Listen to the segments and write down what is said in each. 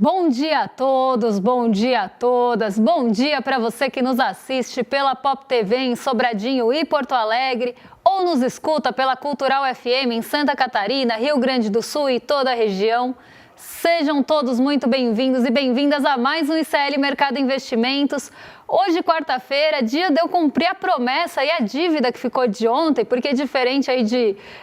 Bom dia a todos, bom dia a todas, bom dia para você que nos assiste pela Pop TV em Sobradinho e Porto Alegre ou nos escuta pela Cultural FM em Santa Catarina, Rio Grande do Sul e toda a região. Sejam todos muito bem-vindos e bem-vindas a mais um ICL Mercado Investimentos. Hoje, quarta-feira, dia de eu cumprir a promessa e a dívida que ficou de ontem, porque diferente aí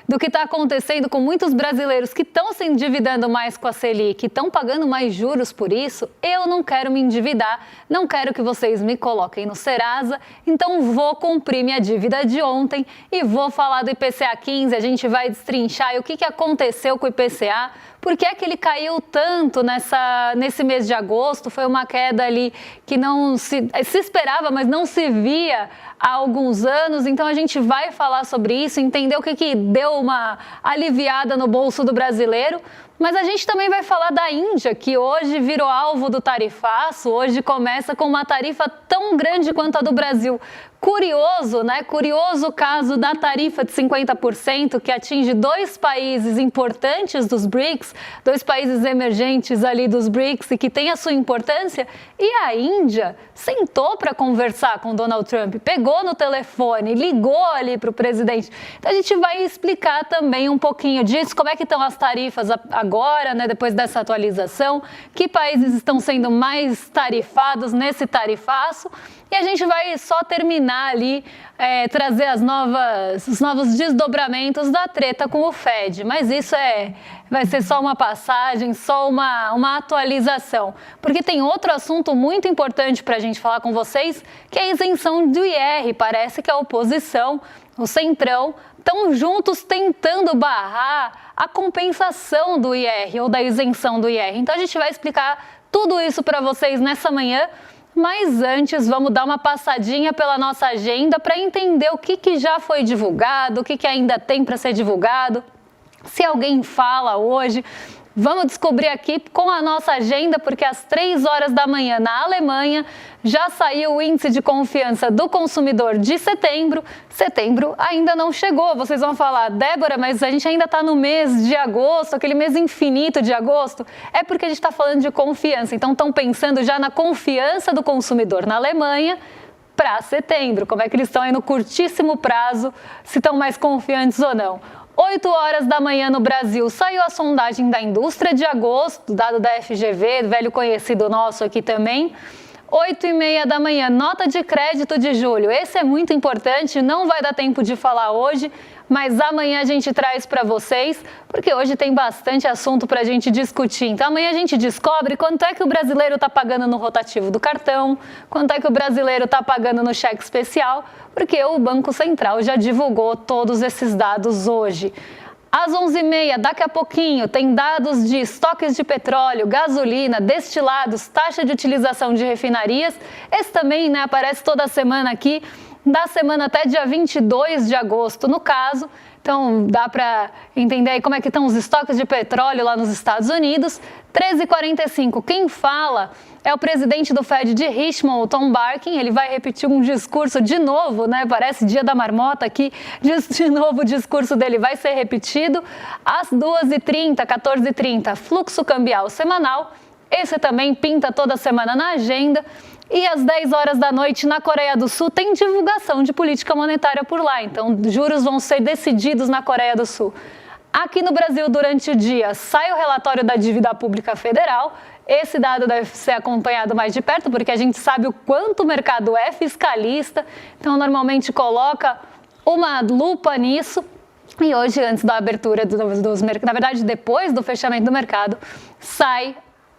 do que está acontecendo com muitos brasileiros que estão se endividando mais com a Selic, estão pagando mais juros por isso, eu não quero me endividar, não quero que vocês me coloquem no Serasa, então vou cumprir minha dívida de ontem e vou falar do IPCA 15, a gente vai destrinchar o que aconteceu com o IPCA, por que é que ele caiu tanto nesse mês de agosto, foi uma queda ali que não se esperava, mas não se via há alguns anos, então a gente vai falar sobre isso, entender o que deu uma aliviada no bolso do brasileiro, mas a gente também vai falar da Índia, que hoje virou alvo do tarifaço, hoje começa com uma tarifa tão grande quanto a do Brasil. Curioso, né? Curioso o caso da tarifa de 50% que atinge dois países importantes dos BRICS, dois países emergentes ali dos BRICS e que tem a sua importância. E a Índia sentou para conversar com Donald Trump, pegou no telefone, ligou ali para o presidente. Então a gente vai explicar também um pouquinho disso, como é que estão as tarifas agora, né? Depois dessa atualização, que países estão sendo mais tarifados nesse tarifaço. E a gente vai só terminar ali, trazer os novos desdobramentos da treta com o Fed. Mas isso vai ser só uma passagem, só uma atualização. Porque tem outro assunto muito importante para a gente falar com vocês, que é a isenção do IR. Parece que a oposição, o Centrão, estão juntos tentando barrar a compensação do IR ou da isenção do IR. Então a gente vai explicar tudo isso para vocês nessa manhã. Mas antes, vamos dar uma passadinha pela nossa agenda para entender o que já foi divulgado, o que ainda tem para ser divulgado. Se alguém fala hoje, vamos descobrir aqui com a nossa agenda, porque às 3 horas da manhã na Alemanha já saiu o índice de confiança do consumidor de setembro. Setembro ainda não chegou. Vocês vão falar, Débora, mas a gente ainda está no mês de agosto, aquele mês infinito de agosto. É porque a gente está falando de confiança. Então estão pensando já na confiança do consumidor na Alemanha para setembro. Como é que eles estão aí no curtíssimo prazo, se estão mais confiantes ou não. 8 horas da manhã no Brasil, saiu a sondagem da indústria de agosto, dado da FGV, velho conhecido nosso aqui também. 8h30 da manhã, nota de crédito de julho. Esse é muito importante, não vai dar tempo de falar hoje, mas amanhã a gente traz para vocês, porque hoje tem bastante assunto para a gente discutir. Então amanhã a gente descobre quanto é que o brasileiro está pagando no rotativo do cartão, quanto é que o brasileiro está pagando no cheque especial, porque o Banco Central já divulgou todos esses dados hoje. Às 11h30, daqui a pouquinho, tem dados de estoques de petróleo, gasolina, destilados, taxa de utilização de refinarias. Esse também, né, aparece toda semana aqui, da semana até dia 22 de agosto, no caso. Então, dá para entender aí como é que estão os estoques de petróleo lá nos Estados Unidos. 13h45, quem fala é o presidente do Fed de Richmond, o Tom Barkin. Ele vai repetir um discurso de novo, né? Parece dia da marmota aqui. De novo o discurso dele vai ser repetido. Às 2h30, 14h30, fluxo cambial semanal. Esse também pinta toda semana na agenda. E às 10 horas da noite, na Coreia do Sul, tem divulgação de política monetária por lá. Então, juros vão ser decididos na Coreia do Sul. Aqui no Brasil, durante o dia, sai o relatório da dívida pública federal. Esse dado deve ser acompanhado mais de perto, porque a gente sabe o quanto o mercado é fiscalista. Então, normalmente coloca uma lupa nisso. E hoje, antes da abertura dos mercados, na verdade, depois do fechamento do mercado, sai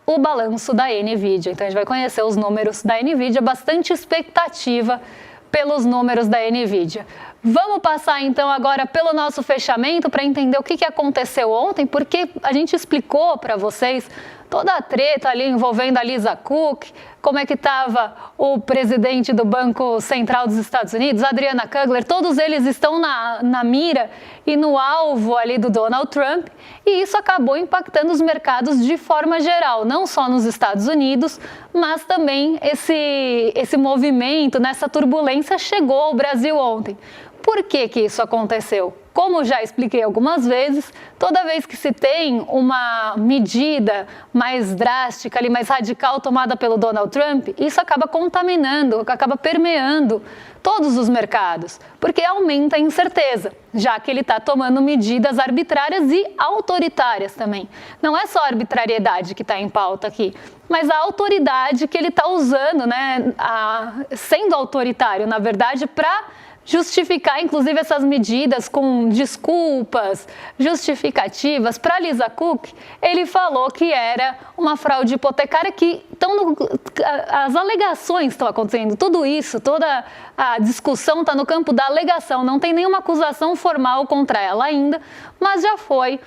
o balanço da NVIDIA. Então a gente vai conhecer os números da NVIDIA, bastante expectativa pelos números da NVIDIA. Vamos passar então agora pelo nosso fechamento para entender o que aconteceu ontem, porque a gente explicou para vocês toda a treta ali envolvendo a Lisa Cook, como é que estava o presidente do Banco Central dos Estados Unidos, Adriana Kugler, todos eles estão na mira e no alvo ali do Donald Trump, e isso acabou impactando os mercados de forma geral, não só nos Estados Unidos, mas também esse movimento, nessa turbulência chegou ao Brasil ontem. Por que isso aconteceu? Como já expliquei algumas vezes, toda vez que se tem uma medida mais drástica, ali, mais radical tomada pelo Donald Trump, isso acaba contaminando, acaba permeando todos os mercados, porque aumenta a incerteza, já que ele está tomando medidas arbitrárias e autoritárias também. Não é só a arbitrariedade que está em pauta aqui, mas a autoridade que ele está usando, né, sendo autoritário, na verdade, para justificar, inclusive, essas medidas com desculpas, justificativas. Para Lisa Cook, ele falou que era uma fraude hipotecária, que as alegações estão acontecendo, tudo isso, toda a discussão está no campo da alegação, não tem nenhuma acusação formal contra ela ainda, mas já foi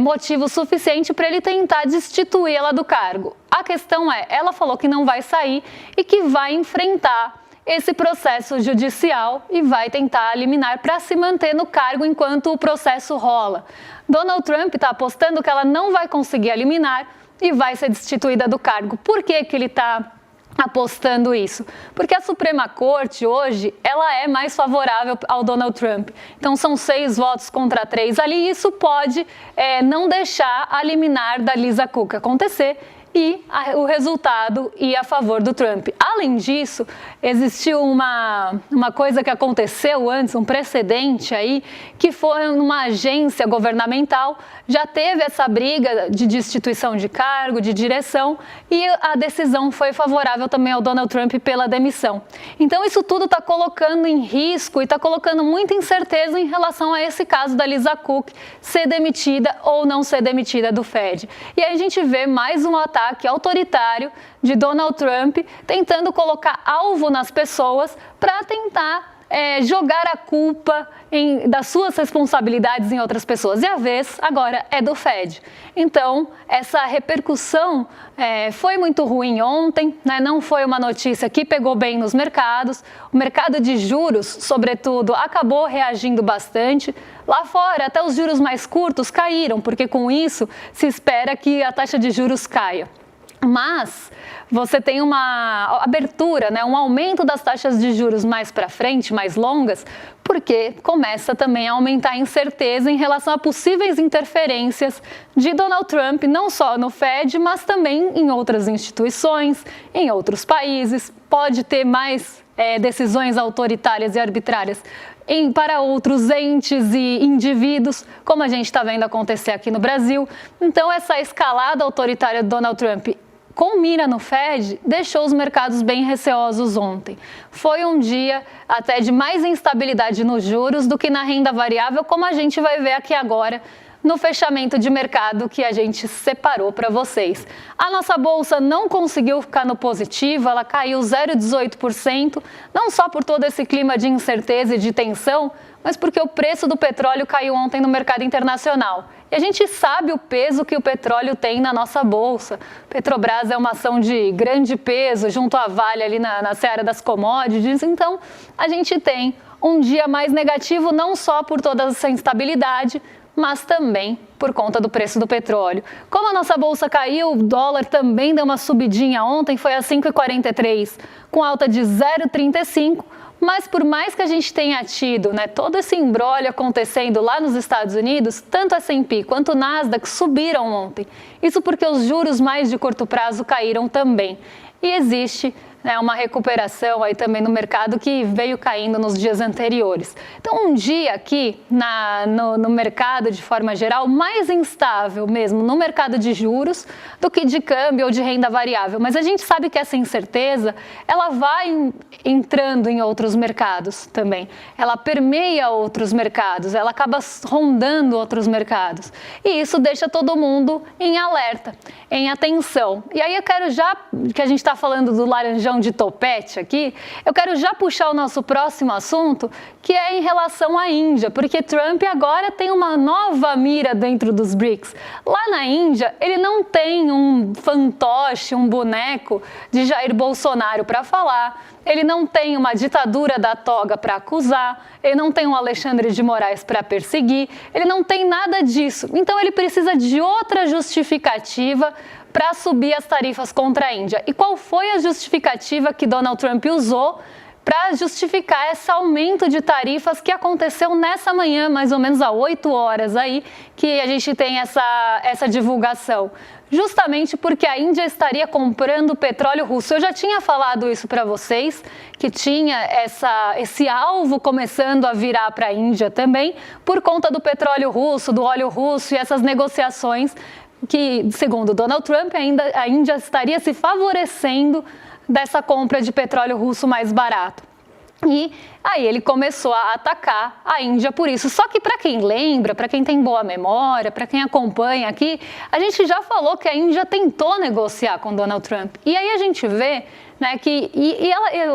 motivo suficiente para ele tentar destituí-la do cargo. A questão é, ela falou que não vai sair e que vai enfrentar esse processo judicial e vai tentar liminar para se manter no cargo enquanto o processo rola. Donald Trump está apostando que ela não vai conseguir liminar e vai ser destituída do cargo. Por que que ele está apostando isso? Porque a Suprema Corte hoje, ela é mais favorável ao Donald Trump. Então são 6 votos contra 3 ali, e isso pode não deixar a liminar da Lisa Cook acontecer e o resultado ir a favor do Trump. Além disso, existiu uma coisa que aconteceu antes, um precedente aí, que foi numa agência governamental, já teve essa briga de destituição de cargo, de direção, e a decisão foi favorável também ao Donald Trump pela demissão. Então isso tudo está colocando em risco e está colocando muita incerteza em relação a esse caso da Lisa Cook ser demitida ou não ser demitida do Fed. E aí a gente vê mais um ataque autoritário de Donald Trump tentando colocar alvo nas pessoas para tentar jogar a culpa das suas responsabilidades em outras pessoas. E a vez agora é do Fed. Então, essa repercussão foi muito ruim ontem, né? Não foi uma notícia que pegou bem nos mercados. O mercado de juros, sobretudo, acabou reagindo bastante. Lá fora, até os juros mais curtos caíram, porque com isso se espera que a taxa de juros caia. Mas você tem uma abertura, né, um aumento das taxas de juros mais para frente, mais longas, porque começa também a aumentar a incerteza em relação a possíveis interferências de Donald Trump, não só no Fed, mas também em outras instituições, em outros países. Pode ter mais decisões autoritárias e arbitrárias para outros entes e indivíduos, como a gente está vendo acontecer aqui no Brasil. Então, essa escalada autoritária de Donald Trump com mira no Fed, deixou os mercados bem receosos ontem. Foi um dia até de mais instabilidade nos juros do que na renda variável, como a gente vai ver aqui agora no fechamento de mercado que a gente separou para vocês. A nossa bolsa não conseguiu ficar no positivo, ela caiu 0,18%, não só por todo esse clima de incerteza e de tensão, mas porque o preço do petróleo caiu ontem no mercado internacional. E a gente sabe o peso que o petróleo tem na nossa bolsa. Petrobras é uma ação de grande peso junto à Vale ali na seara das commodities, então a gente tem um dia mais negativo não só por toda essa instabilidade, mas também por conta do preço do petróleo. Como a nossa bolsa caiu, o dólar também deu uma subidinha ontem, foi a 5,43, com alta de 0,35, mas por mais que a gente tenha tido, né, todo esse imbróglio acontecendo lá nos Estados Unidos, tanto a S&P quanto o Nasdaq subiram ontem. Isso porque os juros mais de curto prazo caíram também. E existe uma recuperação aí também no mercado que veio caindo nos dias anteriores. Então, um dia aqui no mercado, de forma geral, mais instável mesmo no mercado de juros do que de câmbio ou de renda variável. Mas a gente sabe que essa incerteza, ela vai entrando em outros mercados também. Ela permeia outros mercados, ela acaba rondando outros mercados. E isso deixa todo mundo em alerta, em atenção. E aí eu quero já, que a gente está falando do laranjão de topete aqui, eu quero já puxar o nosso próximo assunto, que é em relação à Índia, porque Trump agora tem uma nova mira dentro dos BRICS. Lá na Índia, ele não tem um fantoche, um boneco de Jair Bolsonaro para falar, ele não tem uma ditadura da toga para acusar, ele não tem um Alexandre de Moraes para perseguir, ele não tem nada disso. Então ele precisa de outra justificativa para subir as tarifas contra a Índia. E qual foi a justificativa que Donald Trump usou para justificar esse aumento de tarifas que aconteceu nessa manhã, mais ou menos há 8 horas aí, que a gente tem essa divulgação. Justamente porque a Índia estaria comprando petróleo russo. Eu já tinha falado isso para vocês, que tinha esse alvo começando a virar para a Índia também, por conta do petróleo russo, do óleo russo e essas negociações que, segundo Donald Trump, a Índia estaria se favorecendo dessa compra de petróleo russo mais barato. E aí ele começou a atacar a Índia por isso. Só que para quem lembra, para quem tem boa memória, para quem acompanha aqui, a gente já falou que a Índia tentou negociar com Donald Trump. E aí a gente vê, né, que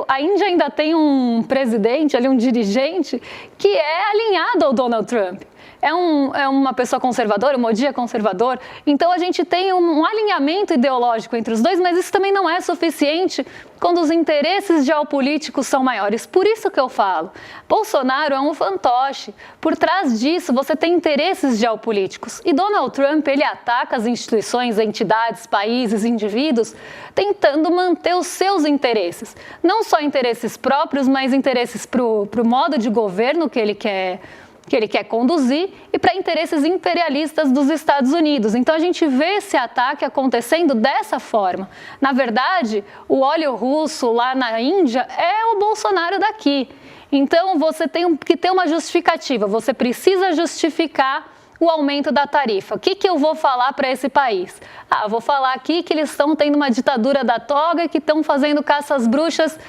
a Índia ainda tem um presidente, ali, um dirigente, que é alinhado ao Donald Trump. É uma pessoa conservadora, o Modi é conservador, então a gente tem um alinhamento ideológico entre os dois, mas isso também não é suficiente quando os interesses geopolíticos são maiores. Por isso que eu falo, Bolsonaro é um fantoche. Por trás disso, você tem interesses geopolíticos. E Donald Trump, ele ataca as instituições, entidades, países, indivíduos, tentando manter os seus interesses. Não só interesses próprios, mas interesses para o modo de governo que ele quer conduzir e para interesses imperialistas dos Estados Unidos. Então a gente vê esse ataque acontecendo dessa forma. Na verdade, o óleo russo lá na Índia é o Bolsonaro daqui. Então você tem que ter uma justificativa, você precisa justificar o aumento da tarifa. O que eu vou falar para esse país? Eu vou falar aqui que eles estão tendo uma ditadura da toga e que estão fazendo caça às bruxas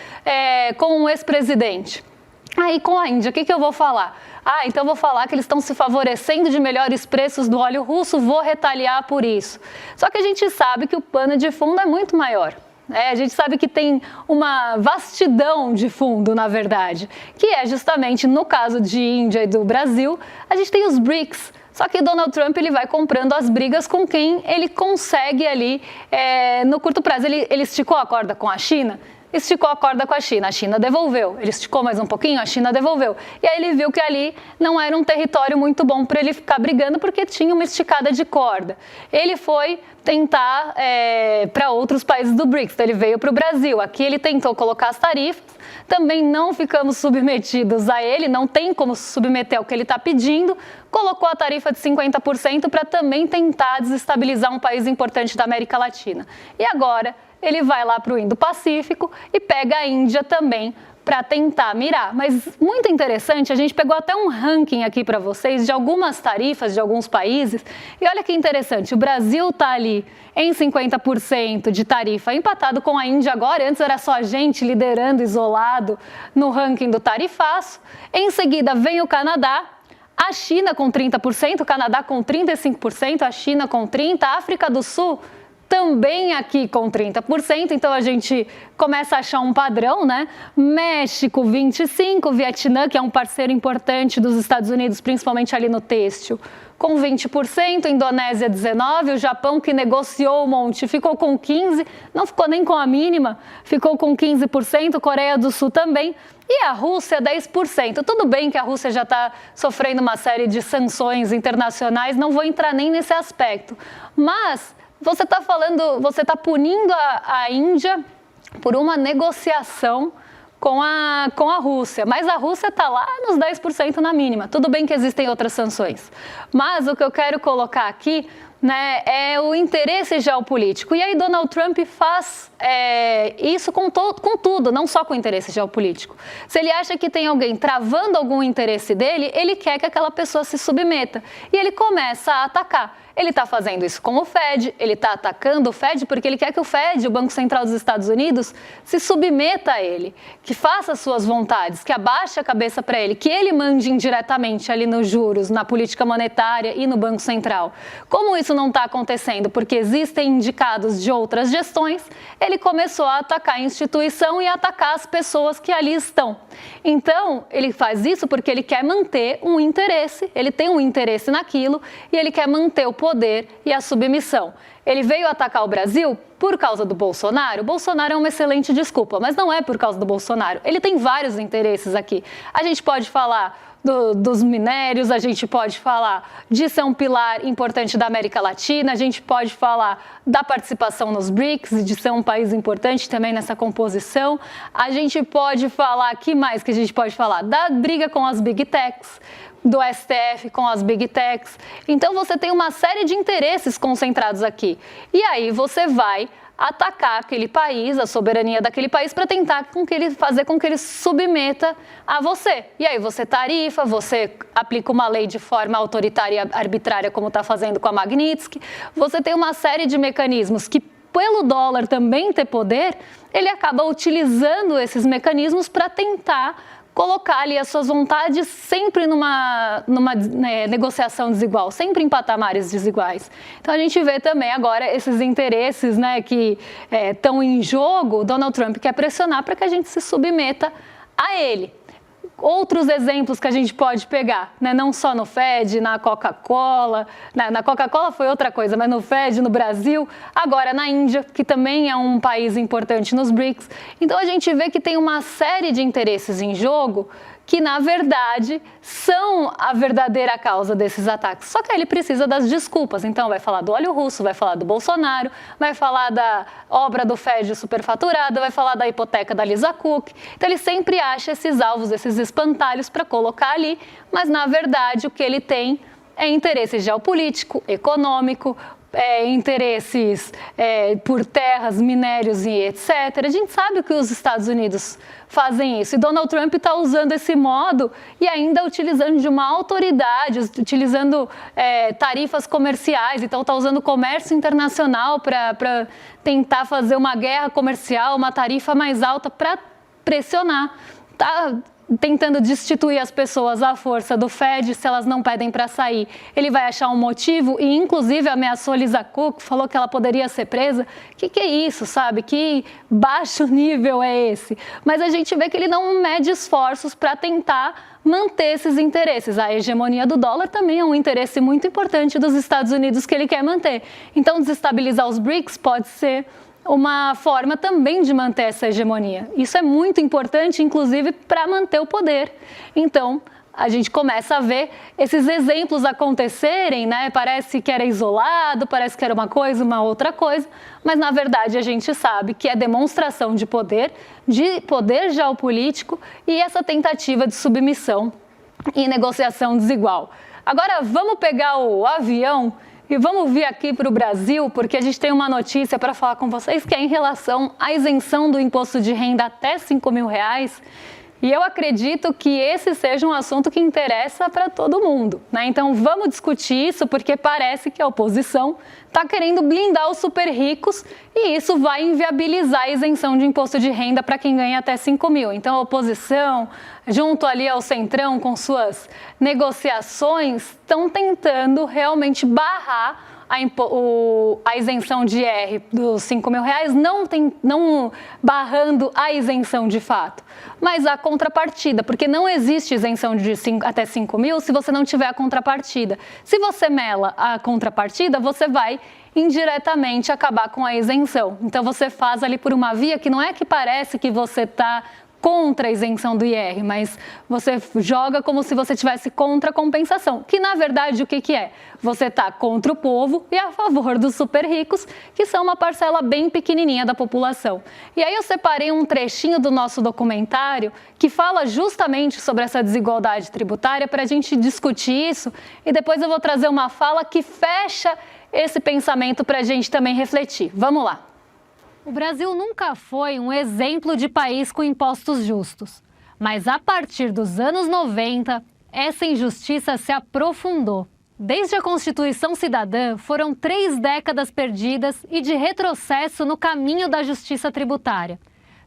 com um ex-presidente. Aí com a Índia, o que eu vou falar? Então eu vou falar que eles estão se favorecendo de melhores preços do óleo russo, vou retaliar por isso. Só que a gente sabe que o pano de fundo é muito maior. A gente sabe que tem uma vastidão de fundo, na verdade, que é justamente no caso de Índia e do Brasil, a gente tem os BRICS. Só que Donald Trump ele vai comprando as brigas com quem ele consegue ali no curto prazo. Ele esticou a corda com a China? Esticou a corda com a China devolveu. Ele esticou mais um pouquinho, a China devolveu. E aí ele viu que ali não era um território muito bom para ele ficar brigando porque tinha uma esticada de corda. Ele foi tentar para outros países do BRICS, então ele veio para o Brasil. Aqui ele tentou colocar as tarifas, também não ficamos submetidos a ele, não tem como se submeter ao que ele está pedindo, colocou a tarifa de 50% para também tentar desestabilizar um país importante da América Latina. E agora ele vai lá para o Indo-Pacífico e pega a Índia também para tentar mirar. Mas muito interessante, a gente pegou até um ranking aqui para vocês de algumas tarifas de alguns países. E olha que interessante, o Brasil está ali em 50% de tarifa, empatado com a Índia agora. Antes era só a gente liderando isolado no ranking do tarifaço. Em seguida vem o Canadá, a China com 30%, o Canadá com 35%, a China com 30%, a África do Sul também aqui com 30%, então a gente começa a achar um padrão, né? México 25%, Vietnã, que é um parceiro importante dos Estados Unidos, principalmente ali no têxtil, com 20%, Indonésia 19%, o Japão, que negociou um monte, ficou com 15%, não ficou nem com a mínima, ficou com 15%, Coreia do Sul também, e a Rússia 10%. Tudo bem que a Rússia já está sofrendo uma série de sanções internacionais, não vou entrar nem nesse aspecto, mas você está punindo a Índia por uma negociação com a Rússia, mas a Rússia está lá nos 10% na mínima. Tudo bem que existem outras sanções, mas o que eu quero colocar aqui, né, é o interesse geopolítico. E aí Donald Trump faz isso com tudo, não só com o interesse geopolítico. Se ele acha que tem alguém travando algum interesse dele, ele quer que aquela pessoa se submeta. E ele começa a atacar. Ele está fazendo isso com o Fed, ele está atacando o Fed porque ele quer que o Fed, o Banco Central dos Estados Unidos, se submeta a ele, que faça as suas vontades, que abaixe a cabeça para ele, que ele mande indiretamente ali nos juros, na política monetária e no Banco Central. Como isso não está acontecendo porque existem indicados de outras gestões, ele começou a atacar a instituição e a atacar as pessoas que ali estão. Então, ele faz isso porque ele quer manter um interesse, ele tem um interesse naquilo e ele quer manter o poder e a submissão. Ele veio atacar o Brasil por causa do Bolsonaro. O Bolsonaro é uma excelente desculpa, mas não é por causa do Bolsonaro. Ele tem vários interesses aqui. A gente pode falar dos minérios, a gente pode falar de ser um pilar importante da América Latina, a gente pode falar da participação nos BRICS, de ser um país importante também nessa composição. A gente pode falar, que mais que a gente pode falar? Da briga com as Big Techs, do STF com as Big Techs. Então você tem uma série de interesses concentrados aqui. E aí você vai atacar aquele país, a soberania daquele país, para tentar fazer com que ele submeta a você. E aí você tarifa, você aplica uma lei de forma autoritária e arbitrária, como está fazendo com a Magnitsky. Você tem uma série de mecanismos que, pelo dólar também ter poder, ele acaba utilizando esses mecanismos para tentar colocar ali as suas vontades sempre numa negociação desigual, sempre em patamares desiguais. Então a gente vê também agora esses interesses, né, que estão em jogo. Donald Trump quer pressionar para que a gente se submeta a ele. Outros exemplos que a gente pode pegar, né? Não só no Fed, na Coca-Cola, na Coca-Cola foi outra coisa, mas no Fed, no Brasil, agora na Índia, que também é um país importante nos BRICS. Então a gente vê que tem uma série de interesses em jogo que, na verdade, são a verdadeira causa desses ataques. Só que aí ele precisa das desculpas. Então, vai falar do óleo russo, vai falar do Bolsonaro, vai falar da obra do Fed superfaturada, vai falar da hipoteca da Lisa Cook. Então, ele sempre acha esses alvos, esses espantalhos para colocar ali, mas, na verdade, o que ele tem é interesse geopolítico, econômico, interesses por terras, minérios e etc. A gente sabe que os Estados Unidos fazem isso. E Donald Trump está usando esse modo e ainda utilizando de uma autoridade, utilizando tarifas comerciais. Então, está usando o comércio internacional para tentar fazer uma guerra comercial, uma tarifa mais alta para pressionar. Está tentando destituir as pessoas à força do Fed, se elas não pedem para sair. Ele vai achar um motivo e, inclusive, ameaçou Lisa Cook, falou que ela poderia ser presa. O que é isso, sabe? Que baixo nível é esse? Mas a gente vê que ele não mede esforços para tentar manter esses interesses. A hegemonia do dólar também é um interesse muito importante dos Estados Unidos que ele quer manter. Então, desestabilizar os BRICS pode ser uma forma também de manter essa hegemonia. Isso é muito importante, inclusive, para manter o poder. Então, a gente começa a ver esses exemplos acontecerem, né? Parece que era isolado, parece que era uma coisa, uma outra coisa, mas, na verdade, a gente sabe que é demonstração de poder geopolítico e essa tentativa de submissão e negociação desigual. Agora, vamos pegar o avião e vamos vir aqui para o Brasil, porque a gente tem uma notícia para falar com vocês que é em relação à isenção do imposto de renda até R$5.000. E eu acredito que esse seja um assunto que interessa para todo mundo, né? Então vamos discutir isso, porque parece que a oposição está querendo blindar os super ricos e isso vai inviabilizar a isenção de imposto de renda para quem ganha até 5 mil. Então a oposição, junto ali ao Centrão com suas negociações, estão tentando realmente barrar a isenção de IR dos R$5.000, não barrando a isenção de fato, mas a contrapartida, porque não existe isenção de até 5 mil se você não tiver a contrapartida. Se você mela a contrapartida, você vai indiretamente acabar com a isenção. Então você faz ali por uma via que não é que parece que você está contra a isenção do IR, mas você joga como se você estivesse contra a compensação, que na verdade o que é? Você está contra o povo e a favor dos super ricos, que são uma parcela bem pequenininha da população. E aí eu separei um trechinho do nosso documentário que fala justamente sobre essa desigualdade tributária para a gente discutir isso e depois eu vou trazer uma fala que fecha esse pensamento para a gente também refletir. Vamos lá. O Brasil nunca foi um exemplo de país com impostos justos, mas a partir dos anos 90, essa injustiça se aprofundou. Desde a Constituição Cidadã, foram 3 décadas perdidas e de retrocesso no caminho da justiça tributária.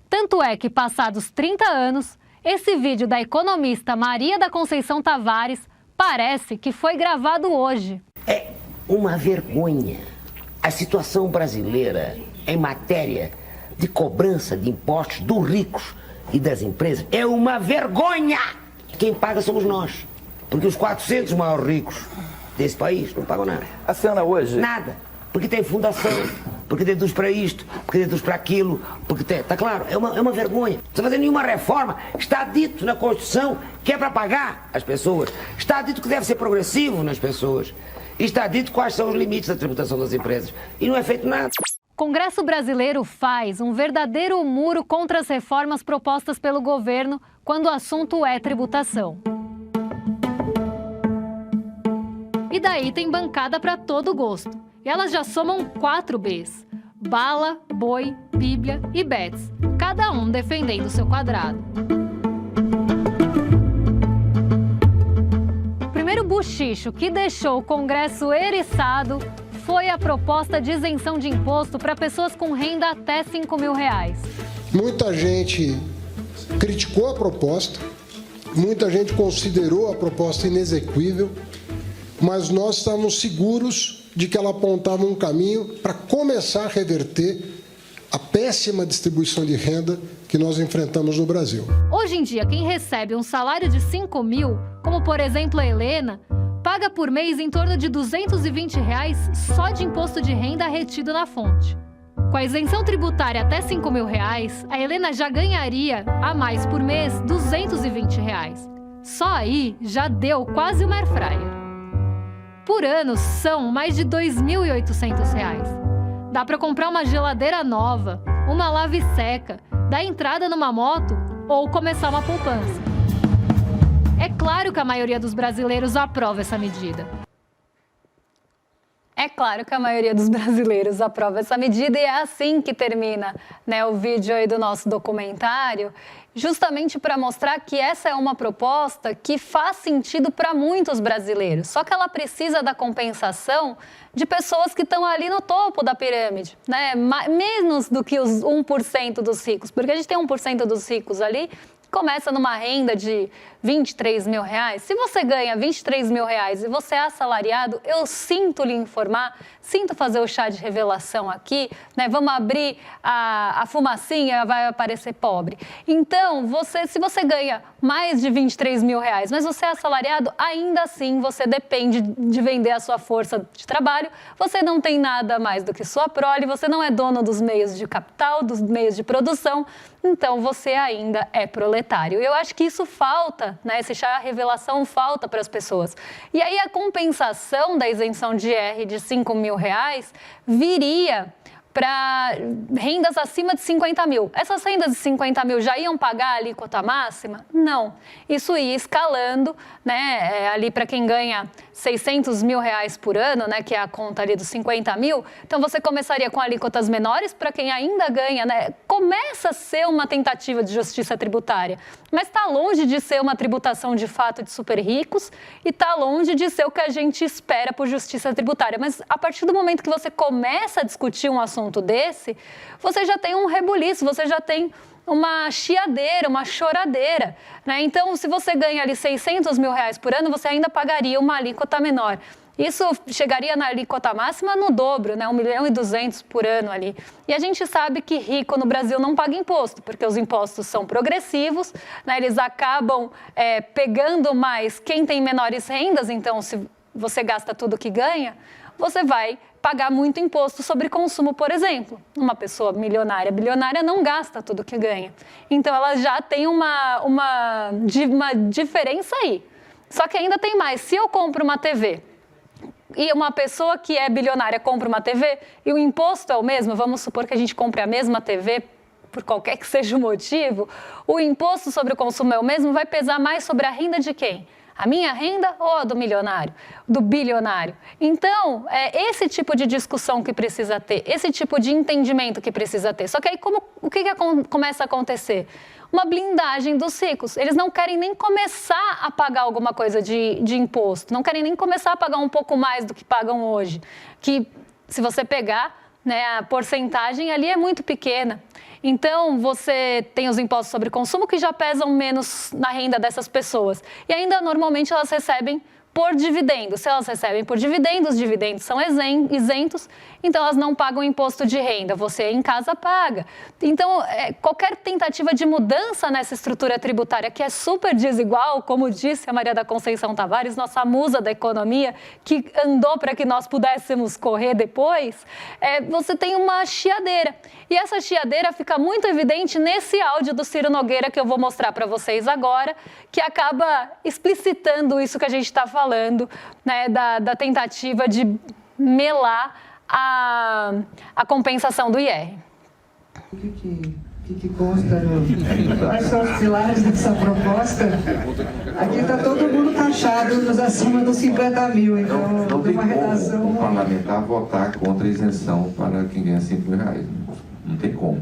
Tanto é que, passados 30 anos, esse vídeo da economista Maria da Conceição Tavares parece que foi gravado hoje. É uma vergonha. A situação brasileira em matéria de cobrança de impostos dos ricos e das empresas é uma vergonha. Quem paga somos nós, porque os 400 maiores ricos desse país não pagam nada. A senhora hoje... Nada, porque tem fundação, porque deduz para isto, porque deduz para aquilo, porque está claro, é uma vergonha. Não está fazendo nenhuma reforma. Está dito na Constituição que é para pagar as pessoas. Está dito que deve ser progressivo nas pessoas. E está dito quais são os limites da tributação das empresas. E não é feito nada. O Congresso brasileiro faz um verdadeiro muro contra as reformas propostas pelo governo quando o assunto é tributação. E daí tem bancada para todo gosto. E elas já somam 4 Bs: bala, boi, bíblia e bets, cada um defendendo seu quadrado. O primeiro buchicho que deixou o Congresso eriçado foi a proposta de isenção de imposto para pessoas com renda até R$5.000. Muita gente criticou a proposta, muita gente considerou a proposta inexequível, mas nós estávamos seguros de que ela apontava um caminho para começar a reverter a péssima distribuição de renda que nós enfrentamos no Brasil. Hoje em dia, quem recebe um salário de R$5.000, como por exemplo a Helena, paga por mês em torno de R$220 só de imposto de renda retido na fonte. Com a isenção tributária até R$5.000, a Helena já ganharia, a mais por mês, R$220. Só aí já deu quase uma airfryer. Por ano são mais de R$2.800. Dá para comprar uma geladeira nova, uma lave-seca, dar entrada numa moto ou começar uma poupança. É claro que a maioria dos brasileiros aprova essa medida. É claro que a maioria dos brasileiros aprova essa medida e é assim que termina, né, o vídeo aí do nosso documentário, justamente para mostrar que essa é uma proposta que faz sentido para muitos brasileiros, só que ela precisa da compensação de pessoas que estão ali no topo da pirâmide, né, menos do que os 1% dos ricos, porque a gente tem 1% dos ricos ali, começa numa renda de R$23.000. Se você ganha R$23.000 e você é assalariado, eu sinto lhe informar, sinto fazer o chá de revelação aqui, né? Vamos abrir a fumacinha, vai aparecer pobre. Então, se você ganha mais de R$23.000, mas você é assalariado, ainda assim você depende de vender a sua força de trabalho, você não tem nada mais do que sua prole, você não é dono dos meios de capital, dos meios de produção, então você ainda é proletário. Eu acho que isso falta, né? Esse chá revelação falta para as pessoas. E aí a compensação da isenção de IR de R$5.000 viria para rendas acima de 50 mil. Essas rendas de 50 mil já iam pagar a alíquota máxima? Não. Isso ia escalando, né, ali para quem ganha R$600 mil por ano, né, que é a conta ali dos 50 mil. Então, você começaria com alíquotas menores para quem ainda ganha, né? Começa a ser uma tentativa de justiça tributária, mas está longe de ser uma tributação de fato de super ricos e está longe de ser o que a gente espera por justiça tributária. Mas a partir do momento que você começa a discutir um assunto desse, você já tem um rebuliço, você já tem uma chiadeira, uma choradeira, né? Então, se você ganha ali R$600 mil por ano, você ainda pagaria uma alíquota menor. Isso chegaria na alíquota máxima no dobro, né? 1.200.000 por ano ali. E a gente sabe que rico no Brasil não paga imposto, porque os impostos são progressivos, né? Eles acabam pegando mais quem tem menores rendas, então se você gasta tudo que ganha, você vai pagar muito imposto sobre consumo, por exemplo. Uma pessoa bilionária não gasta tudo que ganha. Então, ela já tem uma diferença aí. Só que ainda tem mais. Se eu compro uma TV e uma pessoa que é bilionária compra uma TV e o imposto é o mesmo, vamos supor que a gente compre a mesma TV por qualquer que seja o motivo, o imposto sobre o consumo é o mesmo, vai pesar mais sobre a renda de quem? A minha renda ou a do milionário, do bilionário? Então, é esse tipo de discussão que precisa ter, esse tipo de entendimento que precisa ter. Só que aí o que começa a acontecer? Uma blindagem dos ricos. Eles não querem nem começar a pagar alguma coisa de imposto, não querem nem começar a pagar um pouco mais do que pagam hoje. Que, se você pegar, né, a porcentagem ali é muito pequena. Então, você tem os impostos sobre consumo que já pesam menos na renda dessas pessoas. E ainda, normalmente, elas recebem por dividendo. Se elas recebem por dividendo, os dividendos são isentos, então elas não pagam imposto de renda. Você em casa paga. Então, qualquer tentativa de mudança nessa estrutura tributária, que é super desigual, como disse a Maria da Conceição Tavares, nossa musa da economia, que andou para que nós pudéssemos correr depois, você tem uma chiadeira. E essa chiadeira fica muito evidente nesse áudio do Ciro Nogueira, que eu vou mostrar para vocês agora, que acaba explicitando isso que a gente está falando, né, da tentativa de melar a compensação do IR. O que consta? Quais são os pilares dessa proposta? Aqui está todo mundo taxado nos acima dos 50 mil, então não tem uma redação... como o parlamentar votar contra a isenção para quem ganha 5 mil reais. Não tem como.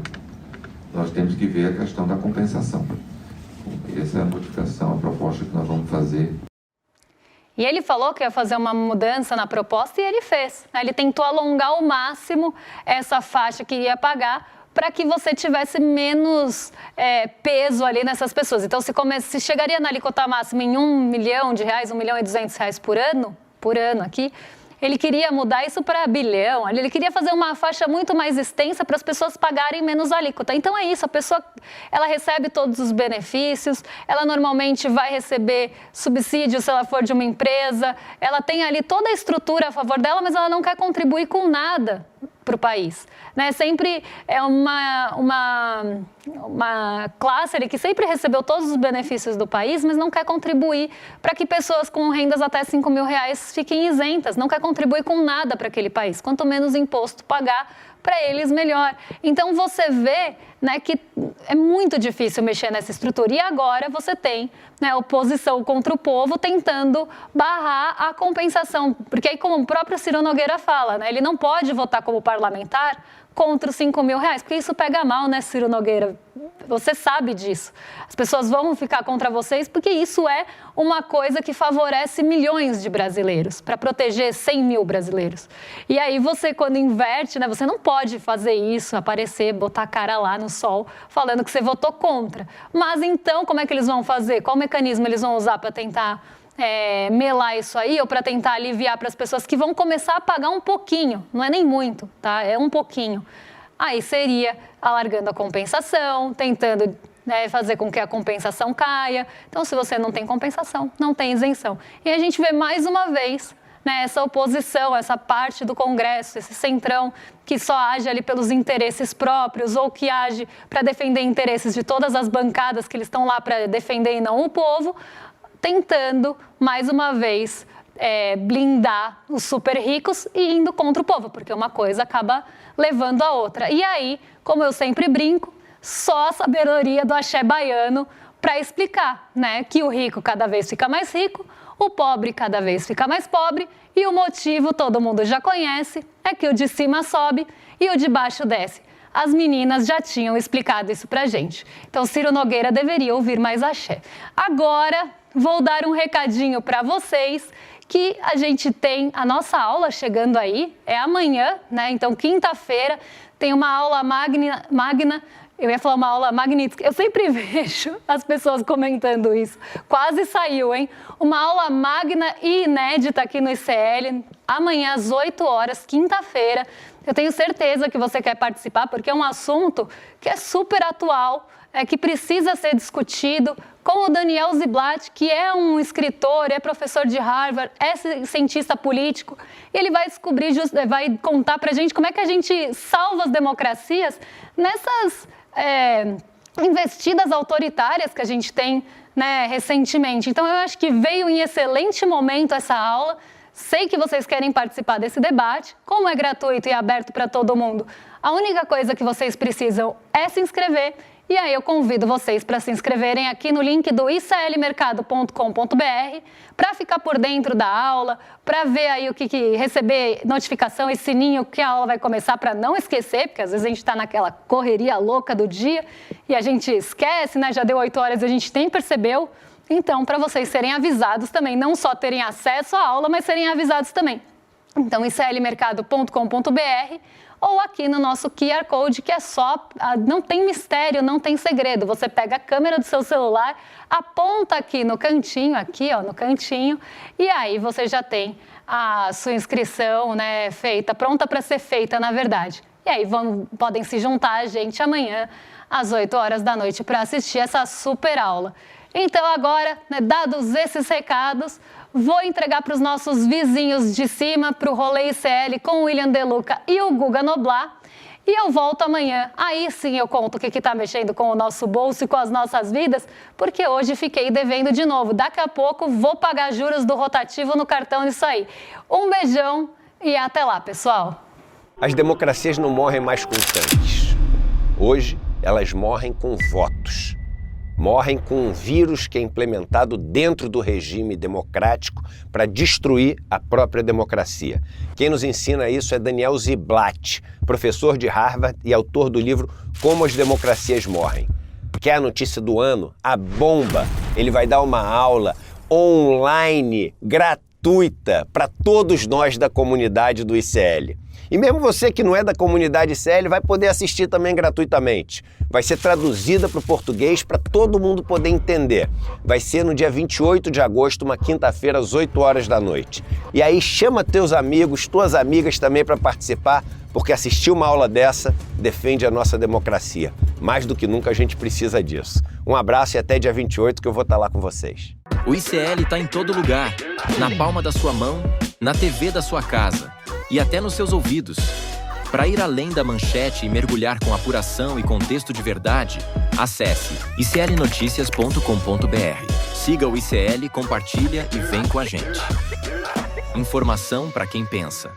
Nós temos que ver a questão da compensação. Essa é a modificação, a proposta que nós vamos fazer. E ele falou que ia fazer uma mudança na proposta e ele fez. Ele tentou alongar ao máximo essa faixa que ia pagar para que você tivesse menos peso ali nessas pessoas. Então, se chegaria na alíquota máxima em R$1 milhão, R$1.200.000 por ano aqui, ele queria mudar isso para bilhão, ele queria fazer uma faixa muito mais extensa para as pessoas pagarem menos alíquota. Então é isso, a pessoa ela recebe todos os benefícios, ela normalmente vai receber subsídio se ela for de uma empresa, ela tem ali toda a estrutura a favor dela, mas ela não quer contribuir com nada para o país, né? Sempre é uma classe ali que sempre recebeu todos os benefícios do país, mas não quer contribuir para que pessoas com rendas até R$5 mil fiquem isentas, não quer contribuir com nada para aquele país. Quanto menos imposto pagar, para eles melhor. Então você vê, né, que é muito difícil mexer nessa estrutura. E agora você tem, né, oposição contra o povo tentando barrar a compensação. Porque aí, como o próprio Ciro Nogueira fala, né, ele não pode votar como parlamentar contra os R$5 mil, porque isso pega mal, né, Ciro Nogueira? Você sabe disso. As pessoas vão ficar contra vocês porque isso é uma coisa que favorece milhões de brasileiros, para proteger 100 mil brasileiros. E aí você, quando inverte, né, você não pode fazer isso, aparecer, botar a cara lá no sol, falando que você votou contra. Mas então, como é que eles vão fazer? Qual mecanismo eles vão usar para tentar melar isso aí, ou para tentar aliviar para as pessoas que vão começar a pagar um pouquinho, não é nem muito, tá? É um pouquinho. Aí seria alargando a compensação, tentando, né, fazer com que a compensação caia. Então, se você não tem compensação, não tem isenção. E a gente vê mais uma vez, né, essa oposição, essa parte do Congresso, esse centrão que só age ali pelos interesses próprios ou que age para defender interesses de todas as bancadas que eles estão lá para defender e não o povo, tentando, mais uma vez, blindar os super ricos e indo contra o povo, porque uma coisa acaba levando a outra. E aí, como eu sempre brinco, só a sabedoria do axé baiano para explicar, né, que o rico cada vez fica mais rico, o pobre cada vez fica mais pobre e o motivo todo mundo já conhece, é que o de cima sobe e o de baixo desce. As meninas já tinham explicado isso pra gente. Então, Ciro Nogueira deveria ouvir mais axé. Agora, vou dar um recadinho para vocês, que a gente tem a nossa aula chegando aí, é amanhã, né? Então, quinta-feira, tem uma aula magna, eu ia falar uma aula magnífica, eu sempre vejo as pessoas comentando isso, quase saiu, hein? Uma aula magna e inédita aqui no ICL, amanhã às 8 horas, quinta-feira. Eu tenho certeza que você quer participar, porque é um assunto que é super atual, que precisa ser discutido, com o Daniel Ziblatt, que é um escritor, é professor de Harvard, é cientista político. Ele vai descobrir, vai contar pra gente como é que a gente salva as democracias nessas investidas autoritárias que a gente tem, né, recentemente. Então, eu acho que veio em excelente momento essa aula. Sei que vocês querem participar desse debate, como é gratuito e aberto para todo mundo. A única coisa que vocês precisam é se inscrever. E aí eu convido vocês para se inscreverem aqui no link do iclmercado.com.br para ficar por dentro da aula, para ver aí receber notificação e sininho que a aula vai começar, para não esquecer, porque às vezes a gente está naquela correria louca do dia e a gente esquece, né? Já deu 8 horas e a gente nem percebeu. Então, para vocês serem avisados também, não só terem acesso à aula, mas serem avisados também. Então, iclmercado.com.br ou aqui no nosso QR Code, que é só, não tem mistério, não tem segredo. Você pega a câmera do seu celular, aponta aqui no cantinho, no cantinho, e aí você já tem a sua inscrição, né, feita, pronta para ser feita, na verdade. E aí podem se juntar a gente amanhã, às 8 horas da noite, para assistir essa super aula. Então agora, né, dados esses recados, vou entregar para os nossos vizinhos de cima, para o Rolê ICL com o William De Luca e o Guga Noblar. E eu volto amanhã. Aí sim eu conto o que está mexendo com o nosso bolso e com as nossas vidas, porque hoje fiquei devendo de novo. Daqui a pouco vou pagar juros do rotativo no cartão disso aí. Um beijão e até lá, pessoal. As democracias não morrem mais com tanques. Hoje, elas morrem com votos. Morrem com um vírus que é implementado dentro do regime democrático para destruir a própria democracia. Quem nos ensina isso é Daniel Ziblatt, professor de Harvard e autor do livro Como as Democracias Morrem. Quer a notícia do ano? A bomba! Ele vai dar uma aula online, gratuita, para todos nós da comunidade do ICL. E mesmo você que não é da comunidade ICL vai poder assistir também gratuitamente. Vai ser traduzida para o português para todo mundo poder entender. Vai ser no dia 28 de agosto, uma quinta-feira, às 8 horas da noite. E aí chama teus amigos, tuas amigas também para participar, porque assistir uma aula dessa defende a nossa democracia. Mais do que nunca a gente precisa disso. Um abraço e até dia 28 que eu vou estar lá com vocês. O ICL está em todo lugar, na palma da sua mão, na TV da sua casa e até nos seus ouvidos. Para ir além da manchete e mergulhar com apuração e contexto de verdade, acesse iclnoticias.com.br. Siga o ICL, compartilha e vem com a gente. Informação para quem pensa.